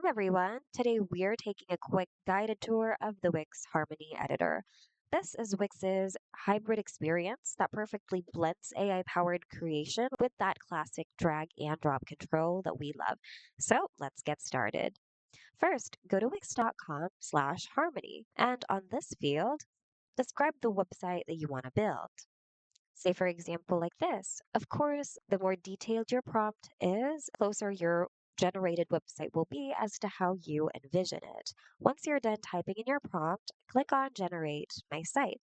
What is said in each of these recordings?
everyone. Today we're taking a quick guided tour of the Wix Harmony Editor. This is Wix's hybrid experience that perfectly blends AI-powered creation with that classic drag and drop control that we love. So let's get started. First, go to wix.com/harmony, and on this field, describe the website that you want to build. Say, for example, like this. Of course, the more detailed your prompt is, the closer your generated website will be as to how you envision it. Once you're done typing in your prompt, click on Generate My Site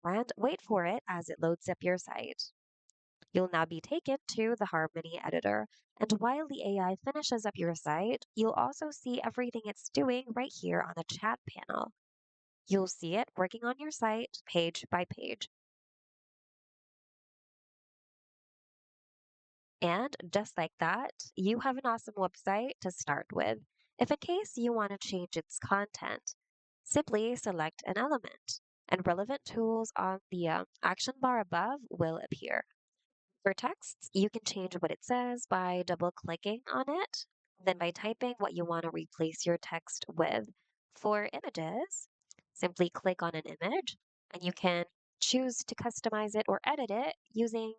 and wait for it as it loads up your site. You'll now be taken to the Harmony editor. And while the AI finishes up your site, you'll also see everything it's doing right here on the chat panel. You'll see it working on your site page by page. And just like that, you have an awesome website to start with. If in case you want to change its content, simply select an element, and relevant tools on the action bar above will appear. For texts, you can change what it says by double clicking on it, then by typing what you want to replace your text with. For images, simply click on an image and you can choose to customize it or edit it using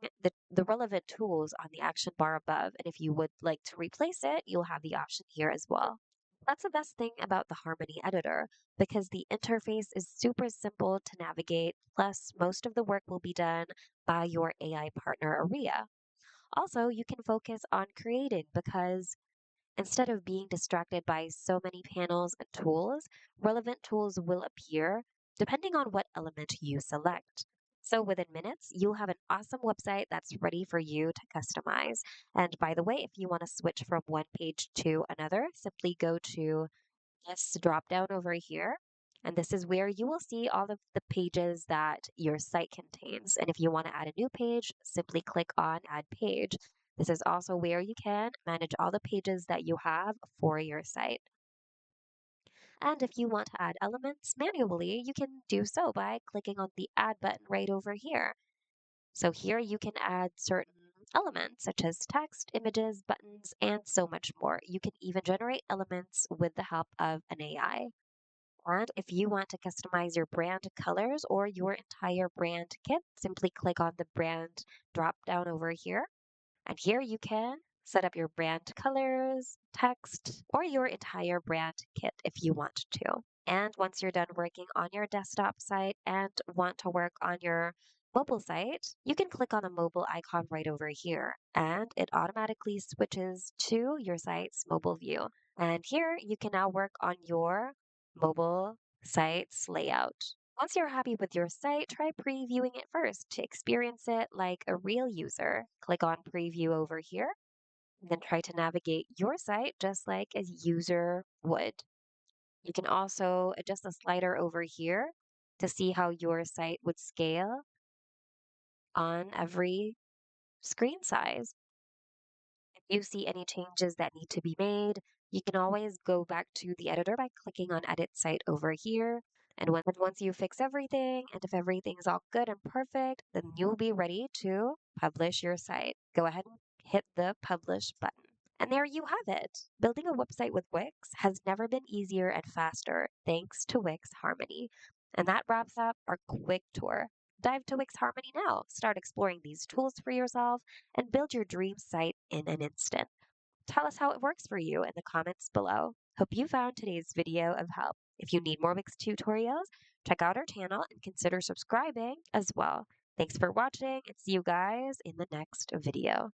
the relevant tools on the action bar above. And if you would like to replace it, you'll have the option here as well. That's the best thing about the Harmony editor because the interface is super simple to navigate, plus, most of the work will be done by your AI partner, Aria. Also, you can focus on creating because instead of being distracted by so many panels and tools, relevant tools will appear depending on what element you select. So within minutes, you'll have an awesome website that's ready for you to customize. And by the way, if you want to switch from one page to another, simply go to this drop down over here. And this is where you will see all of the pages that your site contains. And if you want to add a new page, simply click on Add Page. This is also where you can manage all the pages that you have for your site. And if you want to add elements manually, you can do so by clicking on the Add button right over here. So here you can add certain elements such as text, images, buttons, and so much more. You can even generate elements with the help of an AI. And if you want to customize your brand colors or your entire brand kit, simply click on the brand drop down over here. And here you can set up your brand colors, text, or your entire brand kit if you want to. And once you're done working on your desktop site and want to work on your mobile site, you can click on the mobile icon right over here and it automatically switches to your site's mobile view. And here you can now work on your mobile site's layout. Once you're happy with your site, try previewing it first to experience it like a real user. Click on Preview over here, and then try to navigate your site just like a user would. You can also adjust the slider over here to see how your site would scale on every screen size. If you see any changes that need to be made, you can always go back to the editor by clicking on Edit Site over here. And once you fix everything, and if everything's all good and perfect, then you'll be ready to publish your site. Go ahead and hit the Publish button. And there you have it. Building a website with Wix has never been easier and faster thanks to Wix Harmony. And that wraps up our quick tour. Dive to Wix Harmony now. Start exploring these tools for yourself and build your dream site in an instant. Tell us how it works for you in the comments below. Hope you found today's video of help. If you need more Wix tutorials, check out our channel and consider subscribing as well. Thanks for watching and see you guys in the next video.